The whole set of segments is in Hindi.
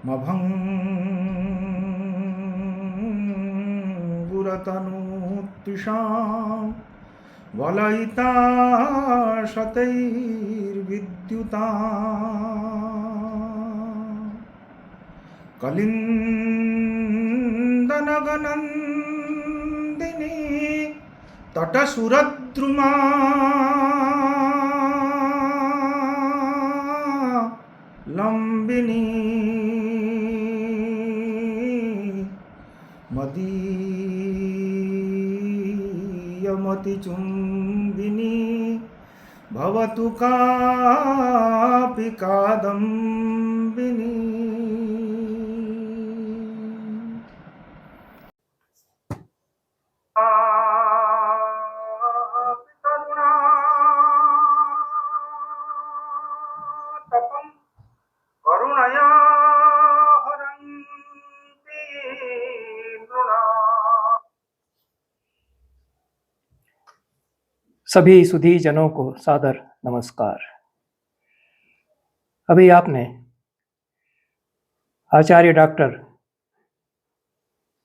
मभङ्गुरतनूत्विषां वलयिता शतैर्विद्युता कलिन्दनगनन्दिनी तटसुरद्रुमा लम्बिनी मदीयमतिचुम्बिनी भवतु कापि कादम्बिनी। करुणया हरन्ति नृणाम्। सभी सुधी जनों को सादर नमस्कार। अभी आपने आचार्य डॉक्टर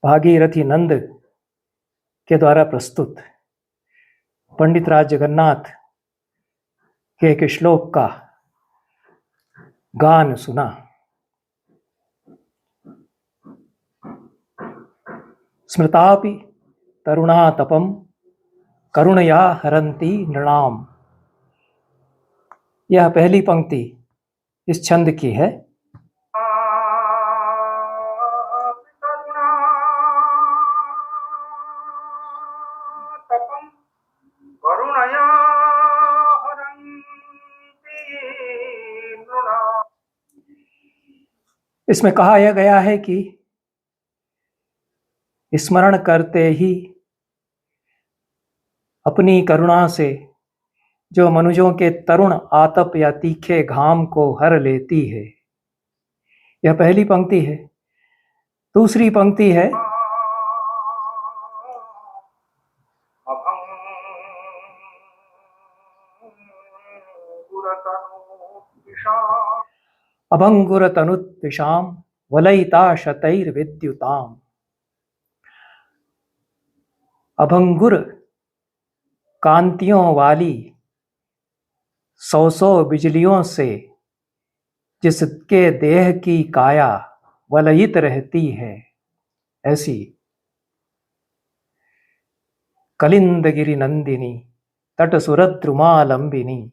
भागीरथी नंद के द्वारा प्रस्तुत पंडित राज जगन्नाथ के एक श्लोक का गान सुना। स्मृतापि तरुणा तपम करुणया हरन्ति नृणाम। यह पहली पंक्ति इस छंद की है। इसमें कहा यह गया है कि स्मरण करते ही अपनी करुणा से जो मनुष्यों के तरुण आतप या तीखे घाम को हर लेती है। यह पहली पंक्ति है। दूसरी पंक्ति है अभंगुरतनुत्विषां वलयिता शतैर्विद्युताम्। अभंगुर कांतियों वाली सौ बिजलियों से जिसके देह की काया वलयित रहती है, ऐसी कलिंदगिरि नंदिनी तटसुरद्रुमालंबिनी।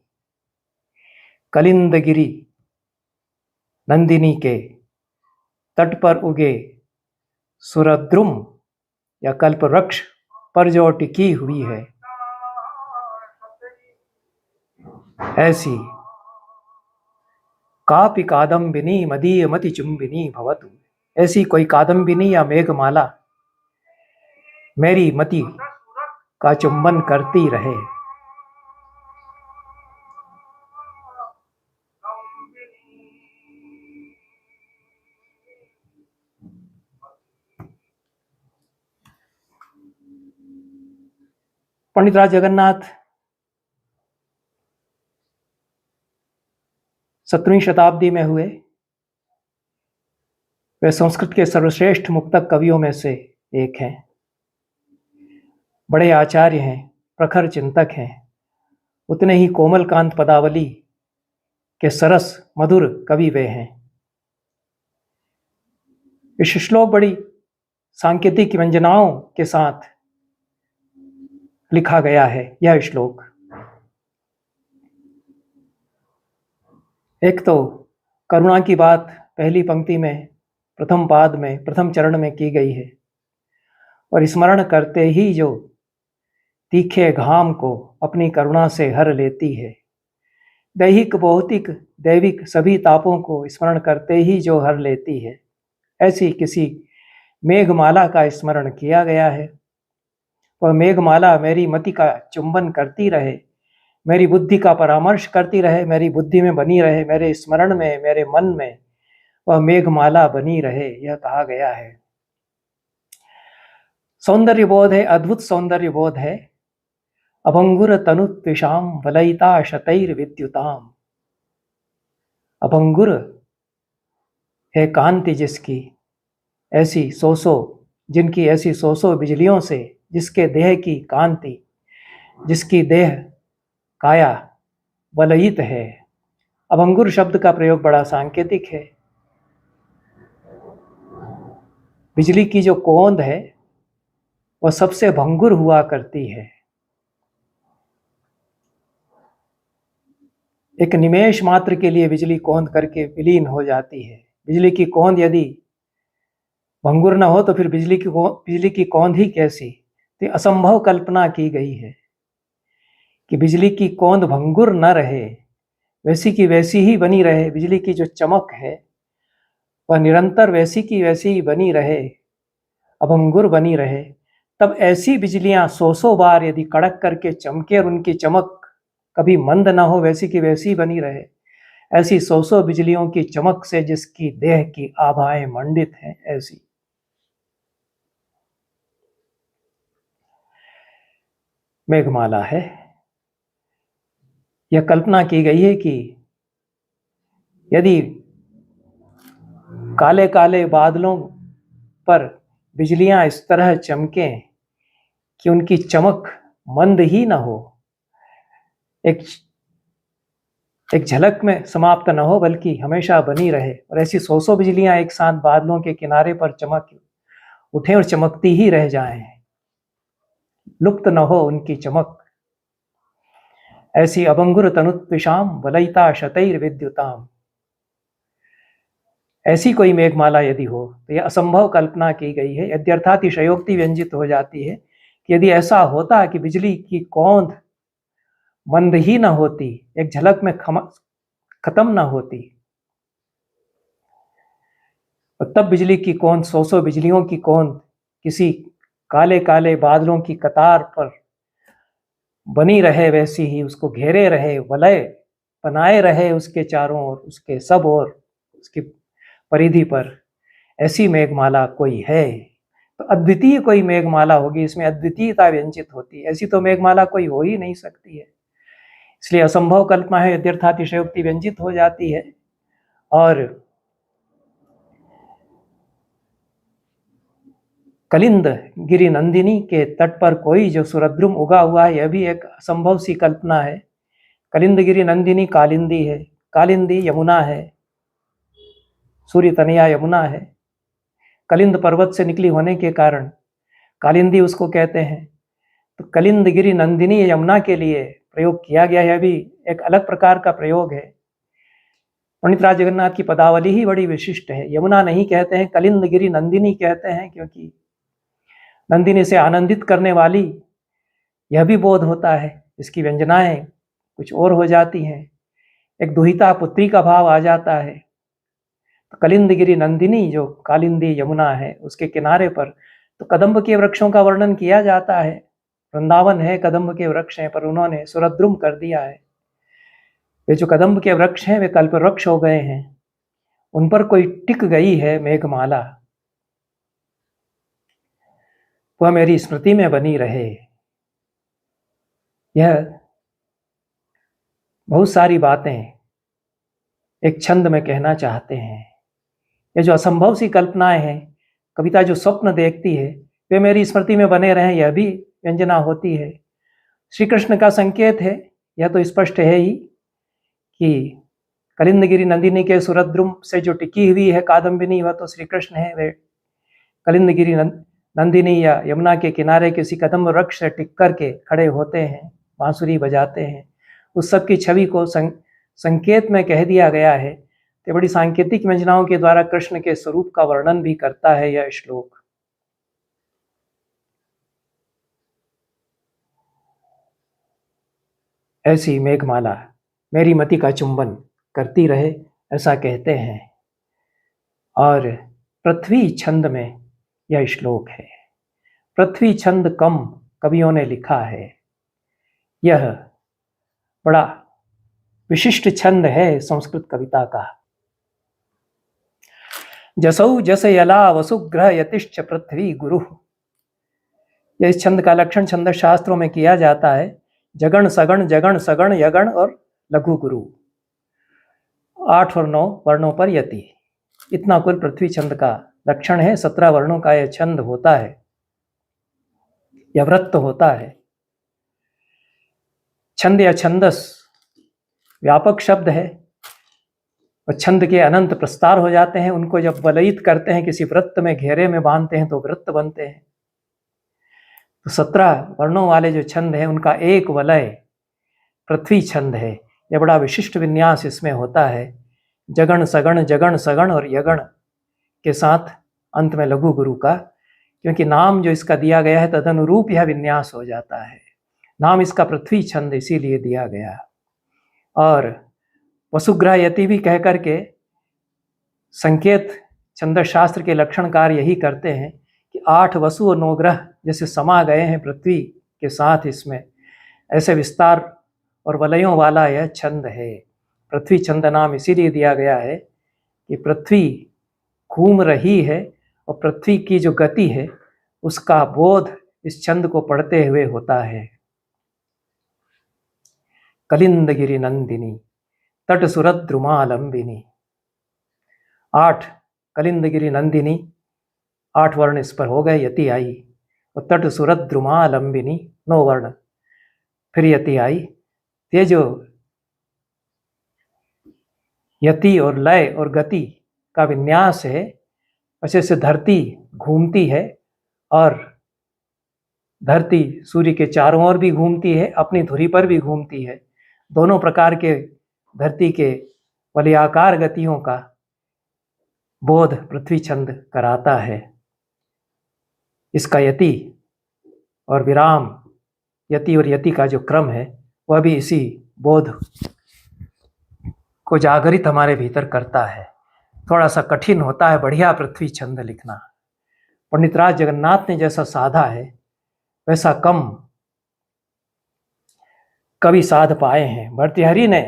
कलिंदगिरि नंदिनी के तट पर उगे सुरद्रुम या कल्पवृक्ष पर जो टिकी हुई है, ऐसी कापि कादम्बिनी मदीयमति चुंबिनी भवतु। ऐसी कोई कादम्बिनी या मेघमाला मेरी मति का चुंबन करती रहे। पंडित राज जगन्नाथ 17वीं शताब्दी में हुए। वे संस्कृत के सर्वश्रेष्ठ मुक्तक कवियों में से एक हैं। बड़े आचार्य हैं, प्रखर चिंतक हैं। उतने ही कोमलकांत पदावली के सरस मधुर कवि वे हैं। इस श्लोक बड़ी सांकेतिक व्यंजनाओं के साथ लिखा गया है। यह श्लोक एक तो करुणा की बात पहली पंक्ति में, प्रथम पाद में, प्रथम चरण में की गई है, और स्मरण करते ही जो तीखे घाम को अपनी करुणा से हर लेती है। दैहिक, भौतिक, दैविक सभी तापों को स्मरण करते ही जो हर लेती है, ऐसी किसी मेघमाला का स्मरण किया गया है। वह मेघमाला मेरी मति का चुंबन करती रहे, मेरी बुद्धि का परामर्श करती रहे, मेरी बुद्धि में बनी रहे, मेरे स्मरण में, मेरे मन में वह मेघमाला बनी रहे, यह कहा गया है। सौंदर्य बोध है, अद्भुत सौंदर्य बोध है। अभंगुर तनुत्विषाम वलयिता शतैर्विद्युताम। अभंगुर है कांति जिसकी ऐसी जिनकी ऐसी सौ बिजलियों से, जिसके देह की कांति, जिसकी देह काया वलयित है। अब अंगुर शब्द का प्रयोग बड़ा सांकेतिक है। बिजली की जो कोंद है वह सबसे भंगुर हुआ करती है। एक निमेष मात्र के लिए बिजली कोंद करके विलीन हो जाती है। बिजली की कोंद यदि भंगुर न हो तो फिर बिजली की कौंध ही कैसी। तो असंभव कल्पना की गई है कि बिजली की कौंध भंगुर न रहे, वैसी की वैसी ही बनी रहे। बिजली की जो चमक है वह निरंतर वैसी की वैसी ही बनी रहे, अभंगुर बनी रहे। तब ऐसी बिजलियां सौ बार यदि कड़क करके चमके और उनकी चमक कभी मंद ना हो, वैसी की वैसी बनी रहे, ऐसी सौ बिजलियों की चमक से जिसकी देह की आभाएं मंडित हैं, ऐसी मेघमाला है। यह कल्पना की गई है कि यदि काले काले बादलों पर बिजलियां इस तरह चमकें कि उनकी चमक मंद ही ना हो, एक झलक में समाप्त न हो, बल्कि हमेशा बनी रहे, और ऐसी सौ बिजलियां एक साथ बादलों के किनारे पर चमक उठें और चमकती ही रह जाएं, लुप्त न हो उनकी चमक। ऐसी अभंगुर तनुत्विषाम वलयिता शतैर विद्युताम, ऐसी कोई मेघमाला यदि हो तो यह असंभव कल्पना की गई है। यद्यर्थातिशयोक्ति व्यंजित हो जाती है कि यदि ऐसा होता कि बिजली की कौंध मंद ही न होती, एक झलक में खत्म न होती, और तब बिजली की कौंध सौ बिजलियों की कौंध किसी काले काले बादलों की कतार पर बनी रहे, वैसी ही उसको घेरे रहे, वलय बनाए रहे उसके चारों ओर, उसके सब ओर, उसकी परिधि पर, ऐसी मेघमाला कोई है तो अद्वितीय कोई मेघमाला होगी, इसमें अद्वितीयता व्यंजित होती है। ऐसी तो मेघमाला कोई हो ही नहीं सकती है। इसलिए असंभव कल्पना है, यद्यर्थातिशयोक्ति व्यंजित हो जाती है। और कलिंद गिरि नंदिनी के तट पर कोई जो सुरद्रुम उगा हुआ है, यह भी एक असंभव सी कल्पना है। कलिंद गिरि नंदिनी कालिंदी है, कालिंदी यमुना है, सूर्य तनया यमुना है। कलिंद पर्वत से निकली होने के कारण कालिंदी उसको कहते हैं। तो कलिंद गिरि नंदिनी यमुना के लिए प्रयोग किया गया है, भी एक अलग प्रकार का प्रयोग है। पंडित राज जगन्नाथ की पदावली ही बड़ी विशिष्ट है। यमुना नहीं कहते हैं, कलिंद गिरि नंदिनी कहते हैं, क्योंकि नंदिनी से आनंदित करने वाली यह भी बोध होता है। इसकी व्यंजनाएं कुछ और हो जाती हैं, एक दुहिता पुत्री का भाव आ जाता है। तो कलिंद गिरि नंदिनी जो कालिंदी यमुना है, उसके किनारे पर तो कदम्ब के वृक्षों का वर्णन किया जाता है। वृंदावन है, कदम्ब के वृक्ष हैं, पर उन्होंने सुरद्रुम कर दिया है। वे जो कदम्ब के वृक्ष हैं वे कल्प वृक्ष हो गए हैं, उन पर कोई टिक गई है मेघमाला, वह मेरी स्मृति में बनी रहे। यह बहुत सारी बातें एक छंद में कहना चाहते हैं। ये जो असंभव सी कल्पनाएं हैं, कविता जो स्वप्न देखती है, वे मेरी स्मृति में बने रहें, यह भी व्यंजना होती है। श्री कृष्ण का संकेत है, यह तो स्पष्ट है ही कि कलिंद गिरि नंदिनी के सुरद्रुम से जो टिकी हुई है कादम्बिनी, वह तो श्री कृष्ण है। वे कलिंद गिरि नंदिनी या यमुना के किनारे किसी कदम्ब वृक्ष से टिक करके खड़े होते हैं, बांसुरी बजाते हैं। उस सब की छवि को संकेत में कह दिया गया है। तो बड़ी सांकेतिक व्यंजनाओं के द्वारा कृष्ण के स्वरूप का वर्णन भी करता है यह श्लोक। ऐसी मेघमाला मेरी मति का चुंबन करती रहे, ऐसा कहते हैं। और पृथ्वी छंद में यह श्लोक है। पृथ्वी छंद कम कवियों ने लिखा है। यह बड़ा विशिष्ट छंद है संस्कृत कविता का। जसौ जस यला वसुग्रह यतिश्च पृथ्वी गुरु, यह इस छंद का लक्षण छंद शास्त्रों में किया जाता है। जगण सगण जगण सगण यगण और लघु गुरु, 8 और 9 वर्णों पर यति। इतना कुल पृथ्वी छंद का लक्षण है। 17 वर्णों का यह छंद होता है, यह वृत्त होता है। छंद या छंदस व्यापक शब्द है और छंद के अनंत प्रस्तार हो जाते हैं। उनको जब वलयित करते हैं, किसी वृत्त में घेरे में बांधते हैं तो वृत्त बनते हैं। तो 17 वर्णों वाले जो छंद हैं उनका एक वलय पृथ्वी छंद है। यह बड़ा विशिष्ट विन्यास इसमें होता है। जगण सगण और यगण के साथ अंत में लघु गुरु का, क्योंकि नाम जो इसका दिया गया है तदनुरूप यह विन्यास हो जाता है। नाम इसका पृथ्वी छंद इसीलिए दिया गया। और वसुग्रह यति भी कह करके संकेत छंद शास्त्र के लक्षणकार यही करते हैं कि 8 वसु और 9 ग्रह जैसे समा गए हैं पृथ्वी के साथ, इसमें ऐसे विस्तार और वलयों वाला यह छंद है। पृथ्वी छंद नाम इसीलिए दिया गया है कि पृथ्वी घूम रही है और पृथ्वी की जो गति है उसका बोध इस छंद को पढ़ते हुए होता है। कलिंदगिरि नंदिनी तट सुरद्रुमालंबिनी। 8 कलिंदगिरि नंदिनी, 8 वर्ण इस पर हो गए, यति आई। और तट सुरद्रुमालंबिनी 9 वर्ण, फिर यति आई। ये जो यति और लय और गति का विन्यास है, वैसे से धरती घूमती है और धरती सूर्य के चारों ओर भी घूमती है, अपनी धुरी पर भी घूमती है। दोनों प्रकार के धरती के वलयाकार गतियों का बोध पृथ्वी छंद कराता है। इसका यति और विराम, यति और यति का जो क्रम है वह भी इसी बोध को जागरित हमारे भीतर करता है। थोड़ा सा कठिन होता है बढ़िया पृथ्वी छंद लिखना। पंडित राज जगन्नाथ ने जैसा साधा है वैसा कम कवि साध पाए हैं। भर्तृहरि ने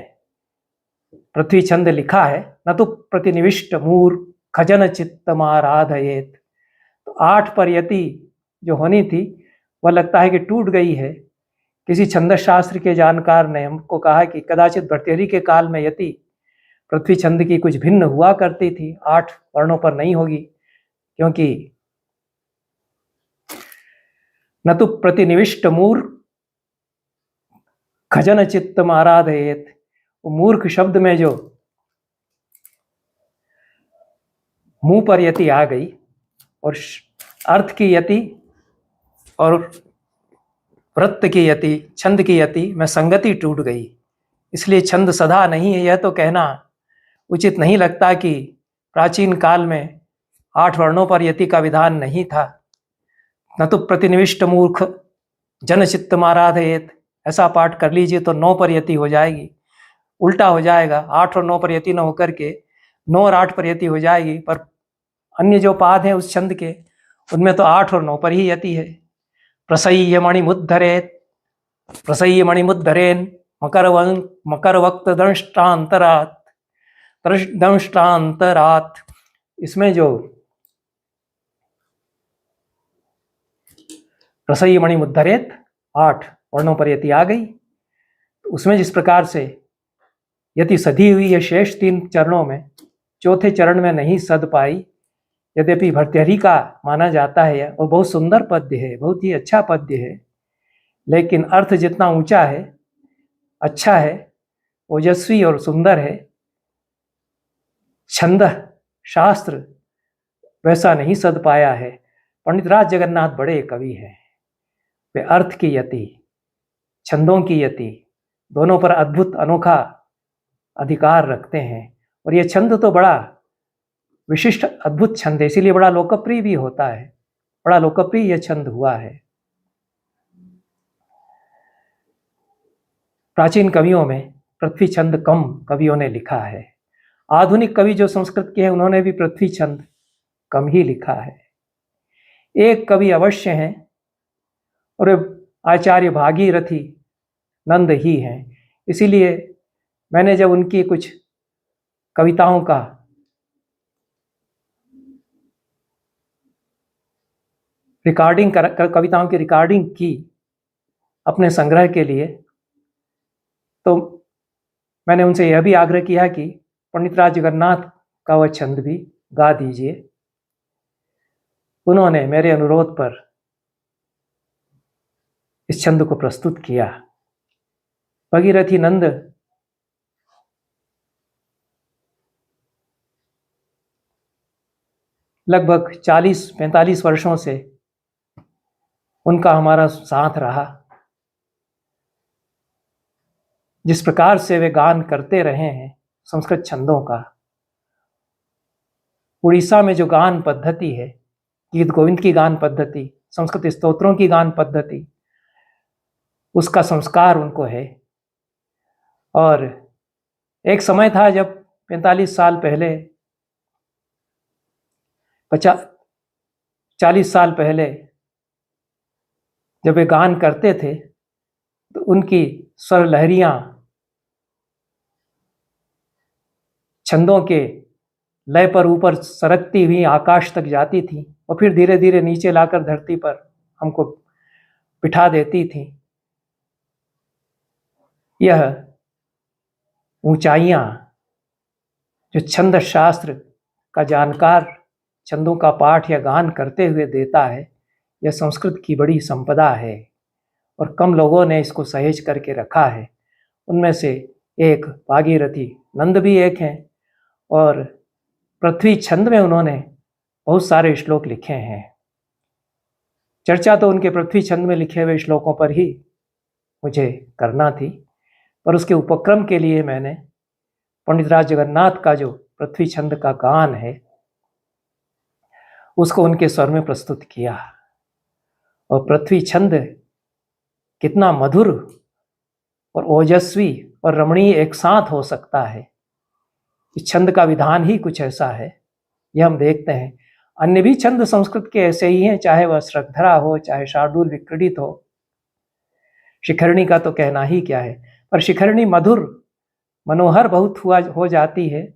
पृथ्वी छंद लिखा है, न तो प्रतिनिविष्ट मूर खजन चित्तमाराधयेत। तो 8 पर यति जो होनी थी वह लगता है कि टूट गई है। किसी छंद शास्त्र के जानकार ने हमको कहा कि कदाचित भर्तृहरि के काल में यति पृथ्वी छंद की कुछ भिन्न हुआ करती थी, 8 वर्णों पर नहीं होगी, क्योंकि न तो प्रतिनिविष्ट मूर खजन चित्तम आराधयेत। मूर्ख शब्द में जो मुंह पर यति आ गई और अर्थ की यति और वृत्त की यति, छंद की यति में संगति टूट गई। इसलिए छंद सदा नहीं है, यह तो कहना उचित नहीं लगता कि प्राचीन काल में 8 वर्णों पर यति का विधान नहीं था। न तो प्रतिनिविष्ट मूर्ख जन चित्त माराधयेत, ऐसा पाठ कर लीजिए तो 9 पर यति हो जाएगी। उल्टा हो जाएगा, 8 और 9 पर यति न होकर के 9 और 8 पर यति हो जाएगी। पर अन्य जो पाद हैं उस छंद के, उनमें तो 8 और 9 पर ही यति है। प्रसह्य मणिमुद्धरेत, प्रसह्य मणिमुद्धरेन मकर वक्त दंष्टांतरात, दंष्टांतरात। इसमें जो प्रसह्य मणिमुद्धरेत 8 वर्णों पर यति आ गई, तो उसमें जिस प्रकार से यति सधी हुई है शेष 3 चरणों में, चौथे चरण में नहीं सद पाई। यद्यपि भर्तृहरि का माना जाता है वो बहुत सुंदर पद्य है, बहुत ही अच्छा पद्य है, लेकिन अर्थ जितना ऊंचा है, अच्छा है, ओजस्वी और सुंदर है, छंद शास्त्र वैसा नहीं सद पाया है। पंडित राज जगन्नाथ बड़े कवि हैं। वे अर्थ की यति, छंदों की यति, दोनों पर अद्भुत अनोखा अधिकार रखते हैं। और ये छंद तो बड़ा विशिष्ट अद्भुत छंद है, इसीलिए बड़ा लोकप्रिय भी होता है, बड़ा लोकप्रिय यह छंद हुआ है। प्राचीन कवियों में पृथ्वी छंद कम कवियों ने लिखा है। आधुनिक कवि जो संस्कृत के हैं उन्होंने भी पृथ्वी छंद कम ही लिखा है। एक कवि अवश्य हैं और आचार्य भागीरथी नंद ही हैं। इसीलिए मैंने जब उनकी कुछ कविताओं का रिकॉर्डिंग कविताओं की रिकॉर्डिंग की अपने संग्रह के लिए, तो मैंने उनसे यह भी आग्रह किया कि पंडित राज जगन्नाथ का वह छंद भी गा दीजिए। उन्होंने मेरे अनुरोध पर इस छंद को प्रस्तुत किया। भगीरथी नंद लगभग 40-45 वर्षों से उनका हमारा साथ रहा। जिस प्रकार से वे गान करते रहे हैं संस्कृत छंदों का, उड़ीसा में जो गान पद्धति है, गीत गोविंद की गान पद्धति, संस्कृत स्तोत्रों की गान पद्धति, उसका संस्कार उनको है। और एक समय था जब 45 साल पहले, 40 साल पहले जब वे गान करते थे तो उनकी स्वर लहरियां छंदों के लय पर ऊपर सरकती हुई आकाश तक जाती थी और फिर धीरे धीरे नीचे लाकर धरती पर हमको बिठा देती थी। यह ऊंचाइयां जो छंद शास्त्र का जानकार छंदों का पाठ या गान करते हुए देता है, यह संस्कृत की बड़ी संपदा है और कम लोगों ने इसको सहेज करके रखा है। उनमें से एक भागीरथी नंद भी एक हैं और पृथ्वी छंद में उन्होंने बहुत सारे श्लोक लिखे हैं। चर्चा तो उनके पृथ्वी छंद में लिखे हुए श्लोकों पर ही मुझे करना थी, पर उसके उपक्रम के लिए मैंने पंडित राज जगन्नाथ का जो पृथ्वी छंद का गान है उसको उनके स्वर में प्रस्तुत किया। और पृथ्वी छंद कितना मधुर और ओजस्वी और रमणीय एक साथ हो सकता है, इस छंद का विधान ही कुछ ऐसा है। यह हम देखते हैं अन्य भी छंद संस्कृत के ऐसे ही हैं, चाहे वह श्रद्धरा हो, चाहे शार्दूल विक्रीडित हो। शिखरणी का तो कहना ही क्या है, पर शिखरणी मधुर मनोहर बहुत हो जाती है।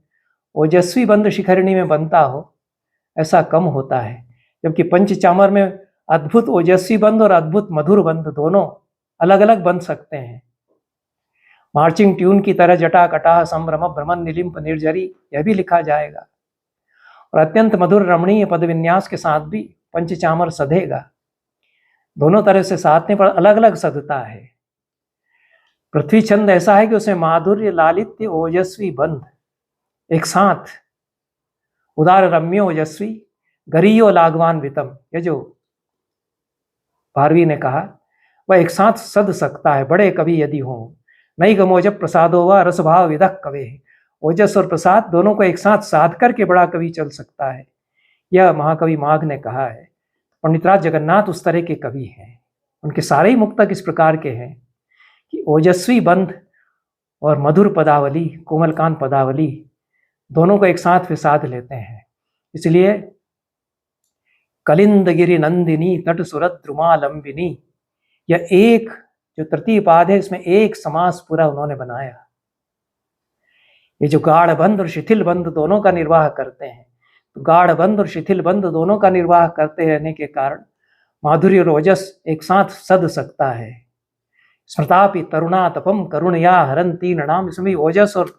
ओजस्वी बंद शिखरणी में बनता हो ऐसा कम होता है, जबकि पंचचामर में अद्भुत ओजस्वी बंद और अद्भुत मधुर बंद दोनों अलग अलग बन सकते हैं। मार्चिंग ट्यून की तरह जटा कटाह संभ्रम भ्रमण निलिम्प निर्जरी, यह भी लिखा जाएगा। और अत्यंत मधुर रमणीय पद विन्यास के साथ भी पंचचामर सधेगा। दोनों तरह से साधने पर अलग अलग सधता है। पृथ्वी छंद ऐसा है कि उसमें माधुर्य, लालित्य, ओजस्वी बंध एक साथ, उदार रम्य ओजस्वी, गरीयो लागवान वितम, ये जो भारवी ने कहा वह एक साथ सद सकता है। बड़े कवि यदि हो नई गमोज प्रसादो व रसभाव विदक कवे, ओजस और प्रसाद दोनों को एक साथ साध करके बड़ा कवि चल सकता है, यह महाकवि माघ ने कहा है। पंडित राज जगन्नाथ उस तरह के कवि हैं। उनके सारे ही मुक्तक इस प्रकार के हैं कि ओजस्वी बंध और मधुर पदावली, कोमलकांत पदावली दोनों को एक साथ वे साध लेते हैं। इसलिए कलिंदगिरि नंदिनी तट सुरत द्रुमालंबिनी, यह एक जो तृतीय पाद है इसमें एक समास पूरा उन्होंने बनाया। ये जो गाढ़ बंध और शिथिल बंध दोनों का निर्वाह करते हैं, तो गाढ़ बंध और शिथिल बंध दोनों का निर्वाह करते रहने के कारण माधुर्य और ओजस एक साथ सद सकता है। स्मृतापि तरुणा तपम करुणया हरंती नृणाम, इसमें ओजस और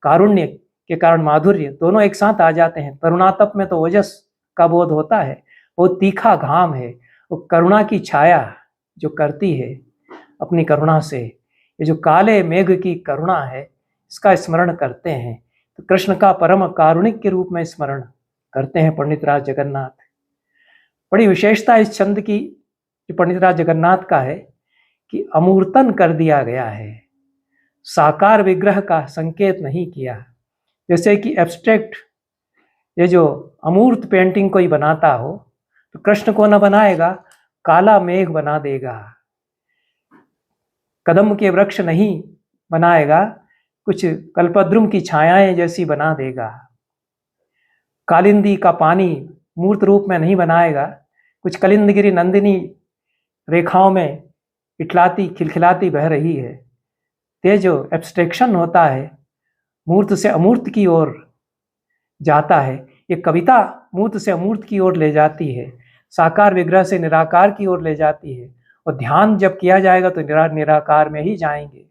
कारुण्य के कारण माधुर्य दोनों एक साथ आ जाते हैं। तरुणातप में तो ओजस का बोध होता है, बहुत तीखा घाम है, वो करुणा की छाया जो करती है अपनी करुणा से, ये जो काले मेघ की करुणा है इसका स्मरण करते हैं। तो कृष्ण का परम कारुणिक के रूप में स्मरण करते हैं पंडित राज जगन्नाथ। बड़ी विशेषता इस छंद की जो पंडित राज जगन्नाथ का है कि अमूर्तन कर दिया गया है, साकार विग्रह का संकेत नहीं किया। जैसे कि एब्स्ट्रैक्ट ये जो अमूर्त पेंटिंग कोई बनाता हो तो कृष्ण को न बनाएगा, काला मेघ बना देगा। कदम के वृक्ष नहीं बनाएगा, कुछ कल्पद्रुम की छायाएं जैसी बना देगा। कालिंदी का पानी मूर्त रूप में नहीं बनाएगा, कुछ कलिंदगिरी नंदिनी रेखाओं में इटलाती खिलखिलाती बह रही है। ये जो एब्स्ट्रैक्शन होता है मूर्त से अमूर्त की ओर जाता है, ये कविता मूर्त से अमूर्त की ओर ले जाती है, साकार विग्रह से निराकार की ओर ले जाती है। और ध्यान जब किया जाएगा तो निराकार में ही जाएंगे।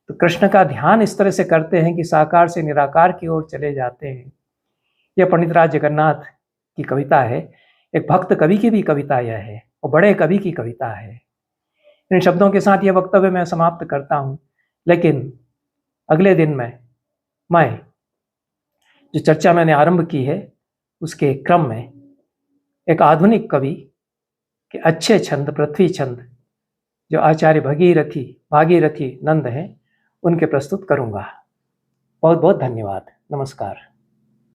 तो कृष्ण का ध्यान इस तरह से करते हैं कि साकार से निराकार की ओर चले जाते हैं। यह पंडितराज जगन्नाथ की कविता है। एक भक्त कवि की भी कविता यह है और बड़े कवि की कविता है। इन शब्दों के साथ यह वक्तव्य मैं समाप्त करता हूँ, लेकिन अगले दिन में मैं जो चर्चा मैंने आरंभ की है उसके क्रम में एक आधुनिक कवि के अच्छे छंद, पृथ्वी छंद, जो आचार्य भागीरथी नंद हैं, उनके प्रस्तुत करूँगा। बहुत बहुत धन्यवाद। नमस्कार।